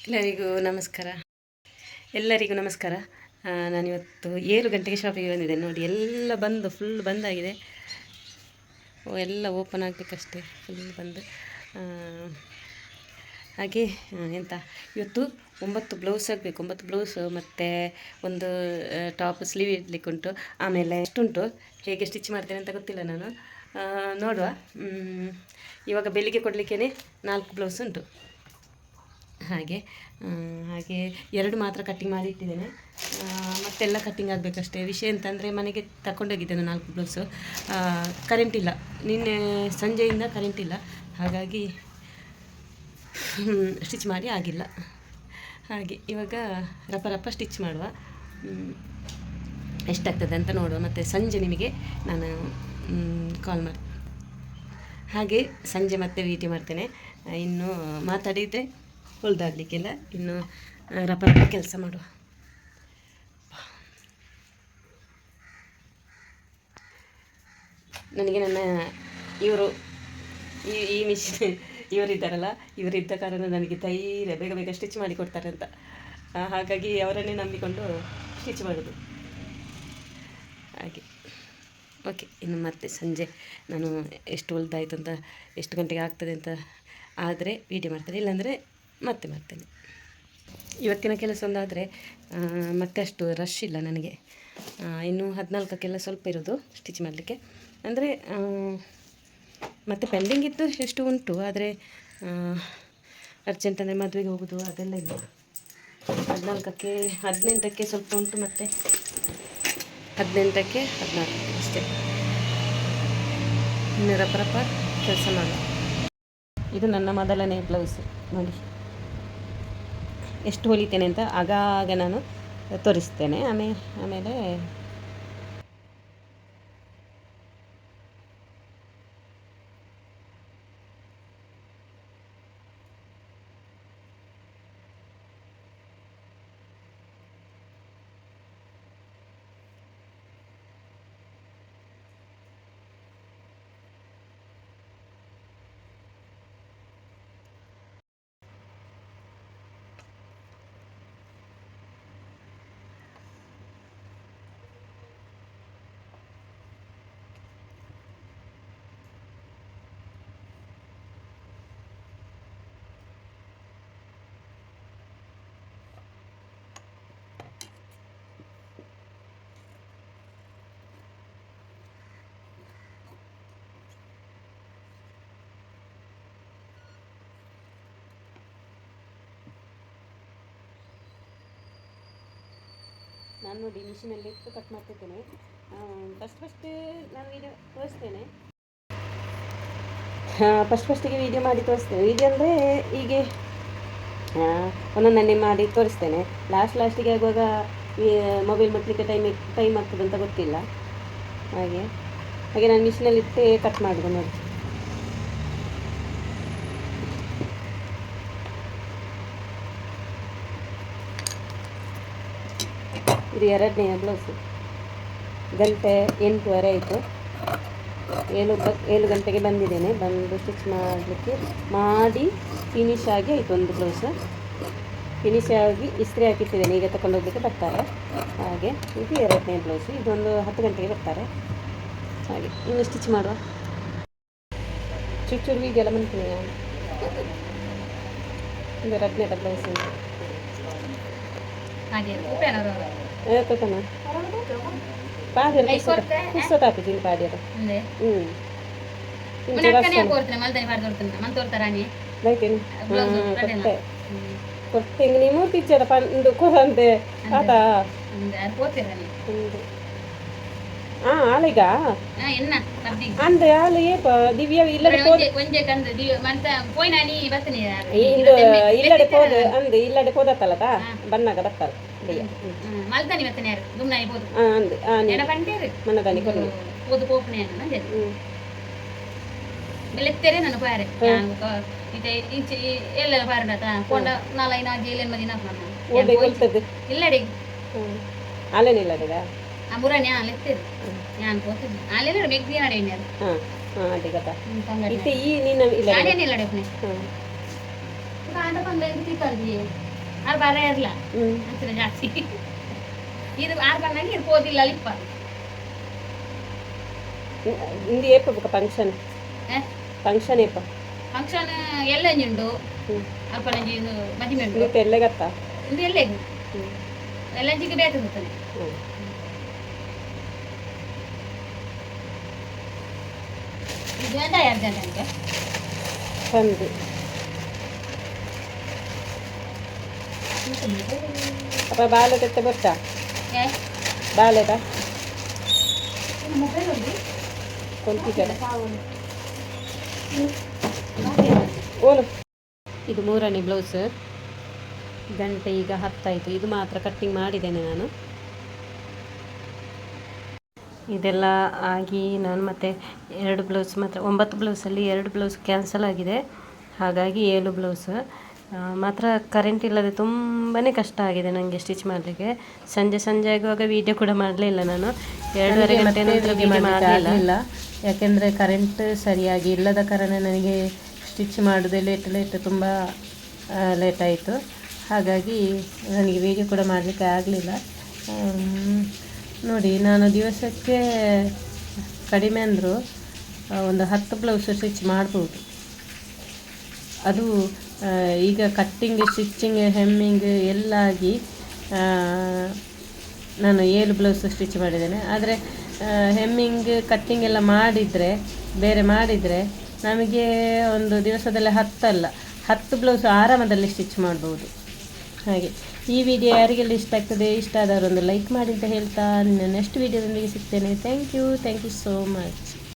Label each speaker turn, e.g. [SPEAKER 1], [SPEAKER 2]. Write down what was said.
[SPEAKER 1] ಎಲ್ಲರಿಗೂ ನಮಸ್ಕಾರ. ನಾನಿವತ್ತು 7 ಗಂಟೆಗೆ ಶಾಪಿಗೆ ಬಂದಿದ್ದೇನೆ. ನೋಡಿ, ಎಲ್ಲ ಬಂದು ಫುಲ್ ಬಂದಾಗಿದೆ. ಎಲ್ಲ ಓಪನ್ ಆಗಬೇಕಷ್ಟೇ, ಫುಲ್ ಬಂದು. ಹಾಗೆ ಇವತ್ತು 9 ಬ್ಲೌಸ್ ಆಗಬೇಕು. 9 ಬ್ಲೌಸ್ ಮತ್ತು ಒಂದು ಟಾಪ್ ಸ್ಲೀವ್ ಇಡಲಿಕ್ಕೆ ಉಂಟು. ಆಮೇಲೆ ಎಷ್ಟುಂಟು, ಹೇಗೆ ಸ್ಟಿಚ್ ಮಾಡ್ತೇನೆ ಅಂತ ಗೊತ್ತಿಲ್ಲ ನಾನು, ನೋಡುವ. ಇವಾಗ ಬೆಳಿಗ್ಗೆ ಕೊಡಲಿಕ್ಕೇ 4 ಬ್ಲೌಸ್ ಉಂಟು. ಹಾಗೆ 2 ಮಾತ್ರ ಕಟ್ಟಿಂಗ್ ಮಾಡಿ ಇಟ್ಟಿದ್ದೇನೆ. ಮತ್ತೆಲ್ಲ ಕಟ್ಟಿಂಗ್ ಆಗಬೇಕಷ್ಟೇ. ವಿಷಯ ಅಂತಂದರೆ, ಮನೆಗೆ ತಗೊಂಡೋಗಿದ್ದೇನೆ 4 ಬ್ಲೌಸು. ಕರೆಂಟ್ ಇಲ್ಲ, ನಿನ್ನೆ ಸಂಜೆಯಿಂದ ಕರೆಂಟ್ ಇಲ್ಲ. ಹಾಗಾಗಿ ಸ್ಟಿಚ್ ಮಾಡಿ ಆಗಿಲ್ಲ. ಹಾಗೆ ಇವಾಗ ರಪ್ಪ ಸ್ಟಿಚ್ ಮಾಡುವ, ಎಷ್ಟಾಗ್ತದೆ ಅಂತ ನೋಡುವ. ಮತ್ತು ಸಂಜೆ ನಿಮಗೆ ನಾನು ಕಾಲ್ ಮಾಡಿ, ಹಾಗೆ ಸಂಜೆ ಮತ್ತೆ ವಿಡಿಯೋ ಮಾಡ್ತೇನೆ. ಇನ್ನು ಮಾತಾಡಿದರೆ ಹೊಲ್ದಾಗಲಿಕ್ಕೆಲ್ಲ, ಇನ್ನು ರಪ್ಪ ಕೆಲಸ ಮಾಡುವ. ನನಗೆ ನನ್ನ ಈ ಮಿಷಿನ್ ಇವರಿದ್ದಾರಲ್ಲ, ಇವರಿದ್ದ ಕಾರಣ ನನಗೆ ಧೈರ್ಯ, ಬೇಗ ಸ್ಟಿಚ್ ಮಾಡಿ ಕೊಡ್ತಾರೆ ಅಂತ. ಹಾಗಾಗಿ ಅವರನ್ನೇ ನಂಬಿಕೊಂಡು ಸ್ಟಿಚ್ ಮಾಡೋದು. ಹಾಗೆ ಓಕೆ. ಇನ್ನು ಮತ್ತೆ ಸಂಜೆ ನಾನು ಎಷ್ಟು ಹೊಲ್ದಾಯ್ತು ಅಂತ, ಎಷ್ಟು ಗಂಟೆಗೆ ಆಗ್ತದೆ ಅಂತ ಆದರೆ ವಿಡಿಯೋ ಮಾಡ್ತೇನೆ, ಇಲ್ಲಾಂದರೆ ಮತ್ತೆ ಮಾಡ್ತೇನೆ. ಇವತ್ತಿನ ಕೆಲಸ ಒಂದಾದರೆ ಮತ್ತೆ ಅಷ್ಟು ರಶ್ ಇಲ್ಲ ನನಗೆ. ಇನ್ನು 14ಕ್ಕೆಲ್ಲ ಸ್ವಲ್ಪ ಇರೋದು ಸ್ಟಿಚ್ ಮಾಡಲಿಕ್ಕೆ. ಅಂದರೆ ಮತ್ತು ಪೆಂಡಿಂಗ್ ಇದ್ದು ಎಷ್ಟು ಉಂಟು, ಆದರೆ ಅರ್ಜೆಂಟ್ ಅಂದರೆ ಮದುವೆಗೆ ಹೋಗೋದು ಅದೆಲ್ಲ ಇಲ್ಲ. 14ಕ್ಕೆ 18ಕ್ಕೆ ಸ್ವಲ್ಪ ಉಂಟು, ಮತ್ತು 18ಕ್ಕೆ 14 ಅಷ್ಟೇ. ಇನ್ನು ರಪ್ಪ ಕೆಲಸ ಮಾಡುವ. ಇದು ನನ್ನ ಮೊದಲನೇ ಬ್ಲೌಸ್. ನೋಡಿ ಎಷ್ಟು ಹೊಲಿತೇನೆ ಅಂತ ಆಗಾಗ ನಾನು ತೋರಿಸ್ತೇನೆ. ಆಮೇಲೆ ನಾನು ನೋಡಿ ಮಿಷಿನಲ್ಲಿ ಇಟ್ಟು ಕಟ್ ಮಾಡ್ತಿದ್ದೇನೆ. ಫಸ್ಟ್ ನಾನು ವೀಡಿಯೋ ತೋರಿಸ್ತೇನೆ. ಫಸ್ಟಿಗೆ ವೀಡಿಯೋ ಮಾಡಿ ತೋರಿಸ್ತೇನೆ. ವೀಡಿಯೋ ಅಂದರೆ ಹೀಗೆ ಒಂದೊಂದನ್ನೇ ಮಾಡಿ ತೋರಿಸ್ತೇನೆ. ಲಾಸ್ಟಿಗೆ ಆಗುವಾಗ ಮೊಬೈಲ್ ಮುಟ್ಲಿಕ್ಕೆ ಟೈಮ್ ಆಗ್ತದೆ ಅಂತ ಗೊತ್ತಿಲ್ಲ. ಹಾಗೆ ನಾನು ಮಿಷಿನಲ್ಲಿ ಇಟ್ಟೇ ಕಟ್ ಮಾಡಿದೆ ನೋಡಿ. ಇದು 2ನೇ ಬ್ಲೌಸು. ಗಂಟೆ 8:30 ಆಯಿತು. 7 ಗಂಟೆಗೆ ಬಂದಿದ್ದೇನೆ. ಬಂದು ಸ್ಟಿಚ್ ಮಾಡಿ ಫಿನಿಶ್ ಆಗಿ ಆಯಿತು. ಒಂದು ಬ್ಲೌಸ್ ಫಿನಿಶ್ ಆಗಿ ಇಸ್ತ್ರಿ ಹಾಕಿಟ್ಟಿದ್ದೇನೆ. ಈಗ ತಗೊಂಡೋಗ್ಲಿಕ್ಕೆ ಬರ್ತಾರೆ. ಹಾಗೆ ಇದು 2ನೇ ಬ್ಲೌಸು. ಇದೊಂದು 10 ಗಂಟೆಗೆ ಬರ್ತಾರೆ. ಹಾಗೆ ಇನ್ನು ಸ್ಟಿಚ್ ಮಾಡುವ. ಚೂರು ಇದೆಯಲ್ಲ ಮಾಡ್ತೀನಿ ನಾನು. ಇದು 2ನೇ ಬ್ಲೌಸ್ ತಗೋಣ. ಪಾಡ್ಯರು ಪುಸ್ತಕ ಹಾಕಿದ್ದೀನಿ. ಪಾಡ್ಯರು ಕೊಡ್ತೇನೆ. ನೀವು ಟೀಚರ ಪಂಡು ಕೊರಂತೆ ಆತ ಆಳಿಗ ಅಂದೆ ಆಳು ಏಪ ದಿವ್ಯ ಇಲ್ಲಡೆ ಇಲ್ಲಡೆ ಪೋದು ಅಂದೆ ಇಲ್ಲಡೆ ಪೋದತ್ತಲ್ಲದ ಬನ್ನಾಗ ಬತ್ತಲ್ಲ ಮನದಾನಿ ಕೊನೆ
[SPEAKER 2] ಬೆಳೆತ್ತೇರೆ ನಾನು ಪಾರೆ ಎಲ್ಲ ಪಾರಡತ ಕೊಂಡ ನಾಲೈನ ಜೇಲೆನ್ ಮದಿನ
[SPEAKER 1] ಓಡೆ ಕೊಲ್ತದೆ
[SPEAKER 2] ಇಲ್ಲಡಿ
[SPEAKER 1] ಆಲೆನ ಇಲ್ಲಡಿಗ
[SPEAKER 2] ಅಮುರನೆ ಆಲೆತ್ತೇರೆ ನಾನು ಹೋಗ್ತಿದ್ದೆ ಆಲೆನ ಮೆಗ್ದಿ ನಡೆಯನೆ ಅದು
[SPEAKER 1] ಅದೇ ಕಥ ಇತ್ತೆ ಈ ನೀನು ಇಲ್ಲ
[SPEAKER 2] ಆಲೆನ ಇಲ್ಲಡೆ ಪನೆ ಕಾಂಡ ಪಂದೆ ತಿಕ್ಕಲ್ದಿ ಆರು ಬಾರ ಇರಲ್ಲ
[SPEAKER 1] ಹ್ಞೂ
[SPEAKER 2] ಹತ್ತಿರ ಜಾಸ್ತಿ ಇದು ಆರು ಬಾರ್ನಾಗ ಇರ್ಬೋದಿಲ್ಲ ಅಲ್ಲಿಪ್ಪ
[SPEAKER 1] ಇಂದು ಏಪ ಬೊಕ ಫಂಕ್ಷನ್ ಏಪ
[SPEAKER 2] ಫಂಕ್ಷನ್ ಎಲ್ಲ ಉಂಡು
[SPEAKER 1] ಹ್ಞೂ
[SPEAKER 2] ಅಲ್ಪನಂಜಿ ಮದುವೆ ಉಂಡು
[SPEAKER 1] ಇದು ತೆಲ್ಲೆಗತ್ತ
[SPEAKER 2] ಇದು ಎಲ್ಲೇ
[SPEAKER 1] ಹ್ಞೂ
[SPEAKER 2] ಎಲ್ಲಂಜಿಗೆ ಡೇಟ್ ಇರ್ತದೆ
[SPEAKER 1] ಹ್ಞೂ
[SPEAKER 2] ಇದು ಎಂತ ಯಾರು ಜನಕ್ಕೆ
[SPEAKER 1] ತಂದು ಅಪ್ಪ ಬಾಲೆ ತೆತ್ತೆ ಬರ್ತಾ ಬಾಲೆದ
[SPEAKER 2] ಮೊಬೈಲ್ ಉಂಟು
[SPEAKER 1] ಕೊಂತಿದ್ದಲ್ಲ ಓನು ಇದು 3ನೇ ಬ್ಲೌಸ್ ಗಂಟೆ ಈಗ 10 ಆಯಿತು. ಇದು ಮಾತ್ರ ಕಟ್ಟಿಂಗ್ ಮಾಡಿದ್ದೇನೆ ನಾನು. ಇದೆಲ್ಲ ಆಗಿ ನಾನು ಮತ್ತೆ 2 ಬ್ಲೌಸ್ ಮಾತ್ರ 9 ಬ್ಲೌಸಲ್ಲಿ 2 ಬ್ಲೌಸ್ ಕ್ಯಾನ್ಸಲ್ ಆಗಿದೆ. ಹಾಗಾಗಿ 7 ಬ್ಲೌಸ್ ಮಾತ್ರ ಕರೆಂಟ್ ಇಲ್ಲದೆ ತುಂಬಾ ಕಷ್ಟ ಆಗಿದೆ ನನಗೆ ಸ್ಟಿಚ್ ಮಾಡಲಿಕ್ಕೆ. ಸಂಜೆ ಆಗುವಾಗ ವೀಡಿಯೋ ಕೂಡ ಮಾಡಲಿಲ್ಲ ನಾನು. 2:30 ಗಂಟೆ ನಂತರ ವೀಡಿಯೋ ಮಾಡಲಿಲ್ಲ, ಯಾಕೆಂದರೆ ಕರೆಂಟ್ ಸರಿಯಾಗಿ ಇಲ್ಲದ ಕಾರಣ ನನಗೆ ಸ್ಟಿಚ್ ಮಾಡೋದೇ ಲೇಟ್ ತುಂಬ ಲೇಟ್ ಆಯಿತು. ಹಾಗಾಗಿ ನನಗೆ ವೀಡಿಯೋ ಕೂಡ ಮಾಡಲಿಕ್ಕೆ ಆಗಲಿಲ್ಲ. ನೋಡಿ, ನಾನು ದಿವಸಕ್ಕೆ ಕಡಿಮೆ ಅಂದರೂ ಒಂದು 10 ಬ್ಲೌಸ್ ಸ್ಟಿಚ್ ಮಾಡ್ಬೋದು. ಅದು ಈಗ ಕಟ್ಟಿಂಗ್, ಸ್ಟಿಚ್ಚಿಂಗ್, ಹೆಮ್ಮಿಂಗ್ ಎಲ್ಲ ಆಗಿ ನಾನು 7 ಬ್ಲೌಸ್ ಸ್ಟಿಚ್ ಮಾಡಿದ್ದೇನೆ. ಆದರೆ ಹೆಮ್ಮಿಂಗ್, ಕಟ್ಟಿಂಗ್ ಎಲ್ಲ ಬೇರೆ ಮಾಡಿದರೆ ನಮಗೆ ಒಂದು ದಿವಸದಲ್ಲಿ 10 ಬ್ಲೌಸ್ ಆರಾಮದಲ್ಲಿ ಸ್ಟಿಚ್ ಮಾಡ್ಬೋದು. ಹಾಗೆ ಈ ವಿಡಿಯೋ ಯಾರಿಗೆಲ್ಲ ಇಷ್ಟ ಆಗ್ತದೆ, ಇಷ್ಟ ಆದವರು ಒಂದು ಲೈಕ್ ಮಾಡಿ ಅಂತ ಹೇಳ್ತಾ ನೆಕ್ಸ್ಟ್ ವಿಡಿಯೋದೊಂದಿಗೆ ಸಿಗ್ತೇನೆ. Thank you so much.